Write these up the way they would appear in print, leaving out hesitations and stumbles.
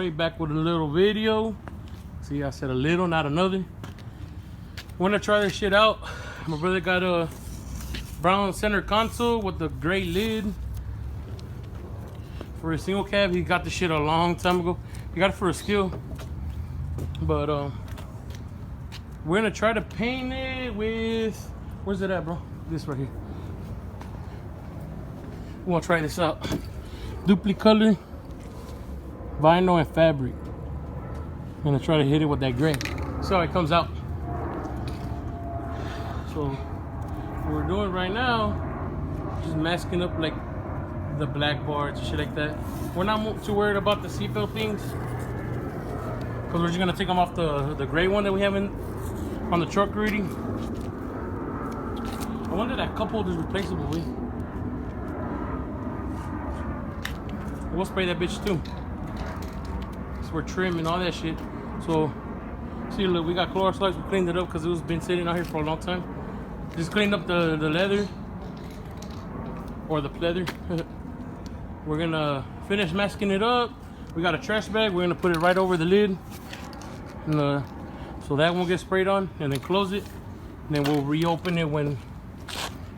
Right back with a little video. See, I said a little, not another. Want to try this shit out. My brother got a brown center console with the gray lid. For a single cab, he got the shit a long time ago. He got it for a skill. But we're gonna try to paint it with, where's it at, bro? This right here. We'll try this out. Dupli color, vinyl and fabric. I'm gonna try to hit it with that gray. See how it comes out. So what we're doing right now, just masking up like the black bars and shit like that. We're not too worried about the seatbelt things, because we're just gonna take them off the gray one that we have on the truck already. I wonder that cup holder is replaceable with. We'll spray that bitch too. So we're trimming all that shit. So see, look, we got Clorox wipes. We cleaned it up because it was been sitting out here for a long time. Just cleaned up the leather, or the pleather. We're gonna finish masking it up. We got a trash bag. We're gonna put it right over the lid, and so that won't get sprayed on, and then close it. And then we'll reopen it when,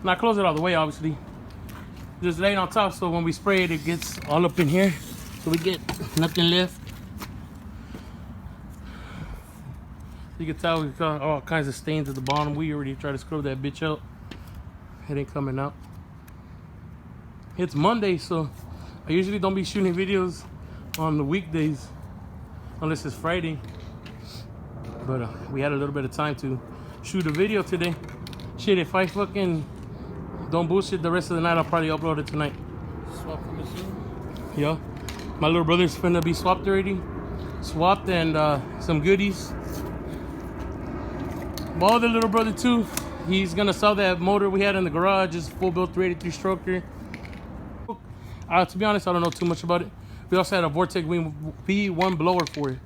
not close it all the way, obviously. Just lay it on top, so when we spray it, it gets all up in here, so we get nothing left. You can tell we've got all kinds of stains at the bottom. We already tried to scrub that bitch out. It ain't coming out. It's Monday, so I usually don't be shooting videos on the weekdays unless it's Friday. But we had a little bit of time to shoot a video today. Shit, if I fucking don't bullshit the rest of the night, I'll probably upload it tonight. Swap from the suit? Yeah. My little brother's finna be swapped already. Swapped and some goodies. My other little brother too, he's gonna sell that motor we had in the garage. It's full built 383 stroker. To be honest, I don't know too much about it. We also had a Vortec V1 blower for it,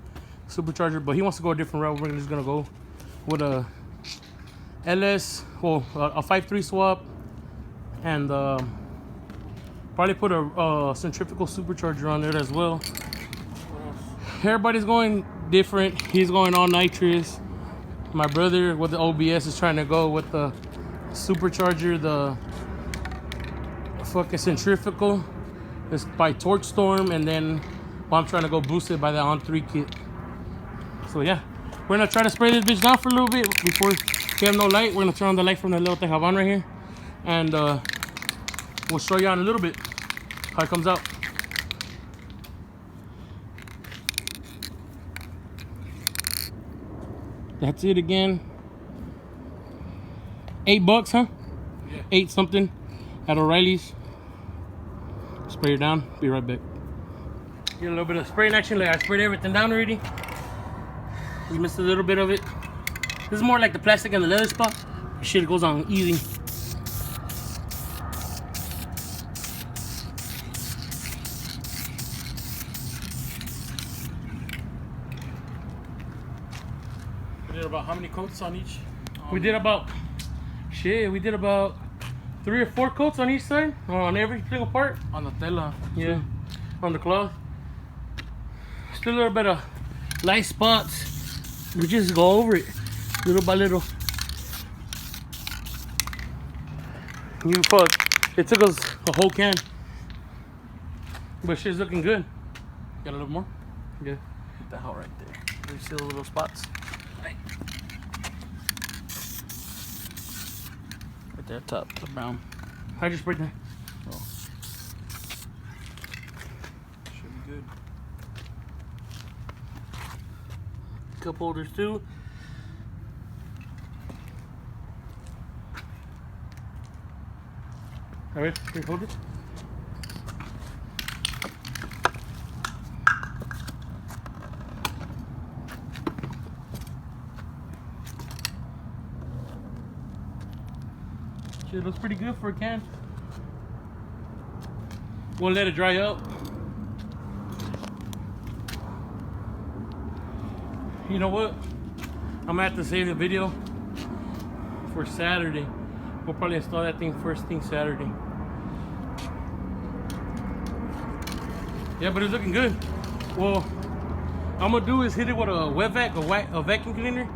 supercharger, but he wants to go a different route. We're just gonna go with a LS, well, a 5.3 swap, and probably put a centrifugal supercharger on there as well. Everybody's going different. He's going all nitrous. My brother with the OBS is trying to go with the supercharger, the fucking centrifugal. It's by Torch Storm, and then I'm trying to go boost it by the On3 kit. So yeah, we're gonna try to spray this bitch down for a little bit before we have no light. We're gonna turn on the light from the little Tejaban right here, and we'll show you in a little bit how it comes out. That's it again. $8, huh? Yeah. 8 something at O'Reilly's. Spray it down. Be right back. Get a little bit of spraying action. Like I sprayed everything down already. We missed a little bit of it. This is more like the plastic and the leather spot. Shit goes on easy. We did about how many coats on each? We did about 3 or 4 coats on each side, on every single part. On the tela. Yeah, too. On the cloth. Still a little bit of light spots. We just go over it little by little. It took us a whole can, but shit's looking good. Got a little more? Yeah. Get the hell right there. You see the little spots? Right there, top, the brown. I just sprayed that. Oh. Should be good. Cup holders too. All right, here, hold it. Shit looks pretty good for a can. We'll let it dry up. You know what? I'm gonna have to save the video for Saturday. We'll probably install that thing first thing Saturday. Yeah, but it's looking good. Well, I'm gonna do is hit it with a wet vac, a vacuum cleaner.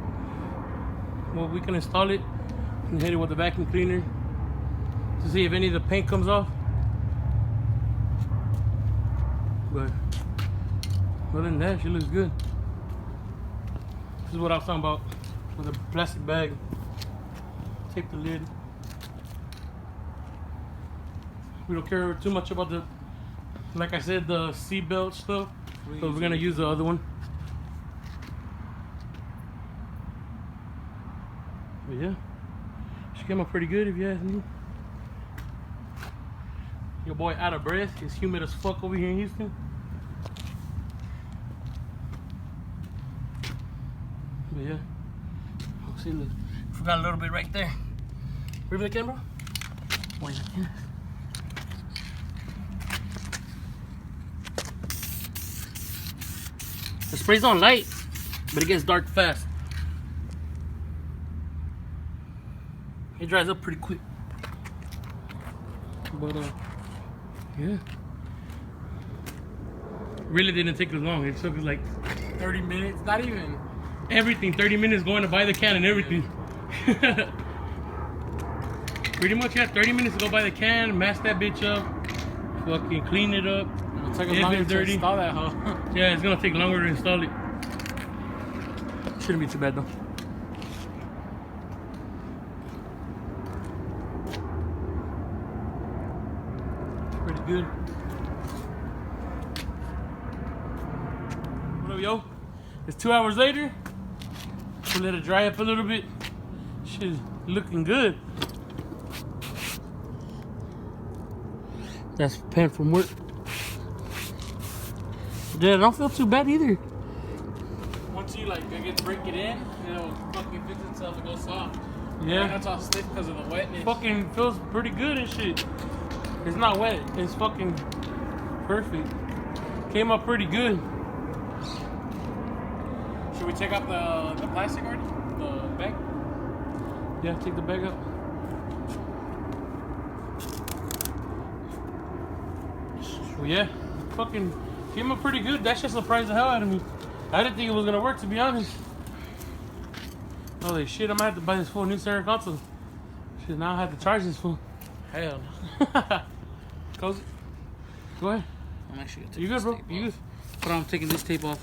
Well, we can install it and hit it with a vacuum cleaner to see if any of the paint comes off. But other than that, she looks good. This is what I was talking about with a plastic bag. Tape the lid. We don't care too much about the, like I said, the seatbelt stuff. So we're gonna use the other one. But yeah, she came out pretty good if you ask me. Your boy out of breath. It's humid as fuck over here in Houston. But yeah, see, look, forgot a little bit right there. Bring the camera. Wait a minute. The spray's on light, but it gets dark fast. It dries up pretty quick. But yeah. Really didn't take as long. It took us like 30 minutes, not even. Everything, 30 minutes going to buy the can and everything. Pretty much, yeah, 30 minutes to go buy the can, mask that bitch up, fucking clean it up. It'll take us longer to install that, huh? Yeah, it's gonna take longer to install it. Shouldn't be too bad though. Pretty good. What up, yo? It's 2 hours later. We'll let it dry up a little bit. Shit's looking good. That's paint from work. Dude, I don't feel too bad either. Once you like break it in, it'll fucking fix itself and go soft. Yeah. That's all stiff because of the wetness. Fucking feels pretty good and shit. It's not wet. It's fucking perfect. Came up pretty good. Should we take out the plastic already? The bag? Yeah, take the bag out. Well, yeah, fucking came up pretty good. That shit surprised the hell out of me. I didn't think it was gonna work, to be honest. Holy shit, I might have to buy this full new center console. Shit, now I have to charge this full. Hell no. Close it. Go ahead. I'm actually gonna take You good, this bro? tape You off. good? But I'm taking this tape off.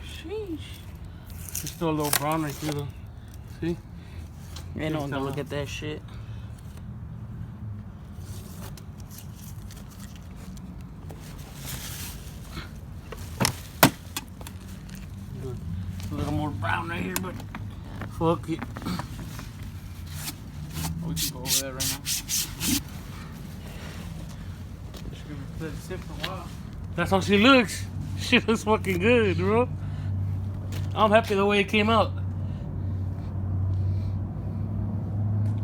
Sheesh. There's still a little brown right here, though. See? Ain't no one gonna look at that shit. Good. A little more brown right here, but fuck it. We can go over that right now. Let it sit for a while. That's how she looks. She looks fucking good, bro. I'm happy the way it came out.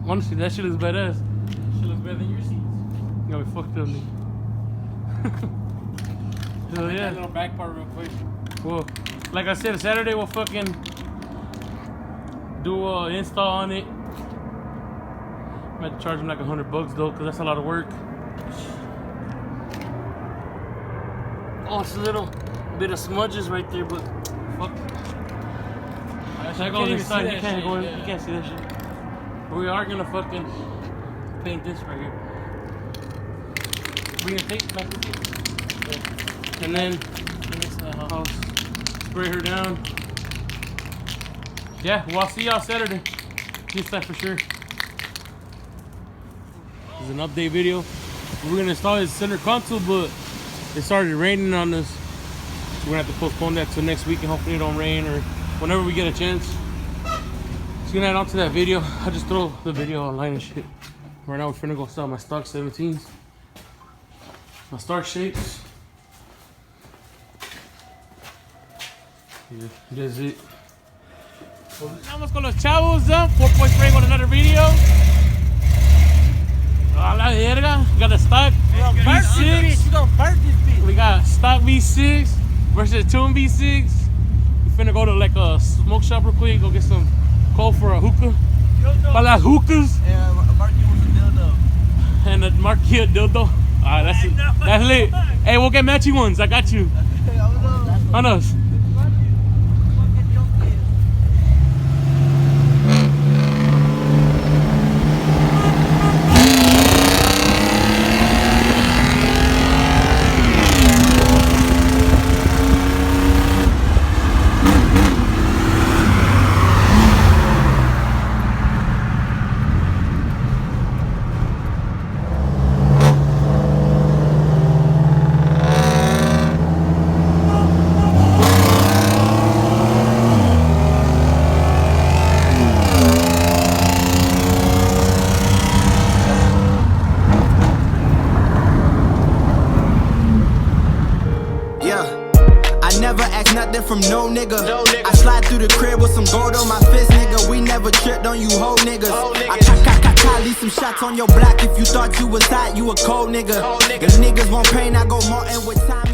Honestly, that shit looks badass. Shit looks better than your seats. Yeah, we fucked up, nigga. Hell That yeah. little back part real quick. Well, like I said, Saturday we'll fucking do a install on it. I'm gonna charge him like $100 though, cause that's a lot of work. Oh, it's a little bit of smudges right there, but fuck. Should I go on this side? You can't go in. You can't see that shit. But we are gonna fucking paint this right here. Bring a tape back with you. Yeah. And then I'll spray her down. Yeah, well, I'll see y'all Saturday. This time for sure. This is an update video. We're gonna install this center console, but it started raining on us. So we're gonna have to postpone that till next week and hopefully it don't rain or whenever we get a chance. So gonna add on to that video. I'll just throw the video online and shit. Right now we're finna go sell my stock 17s. My star shapes. Yeah, that's it. Vamos con los chavos, 4-point spray with another video. A la verga. Got a stock V6. We got stock V6 versus tune V6. We finna go to like a smoke shop real quick, go get some coal for a hookah. Para las hookahs. And a marquee a dildo. Alright, that's it. That's lit. Hey, we'll get matching ones. I got you. On us. from no nigga. I slide through the crib with some gold on my fist, nigga. We never tripped on you whole niggas. I leave some shots on your block. If you thought you was hot, you a cold nigga. If niggas want pain, I go Martin with Tommy.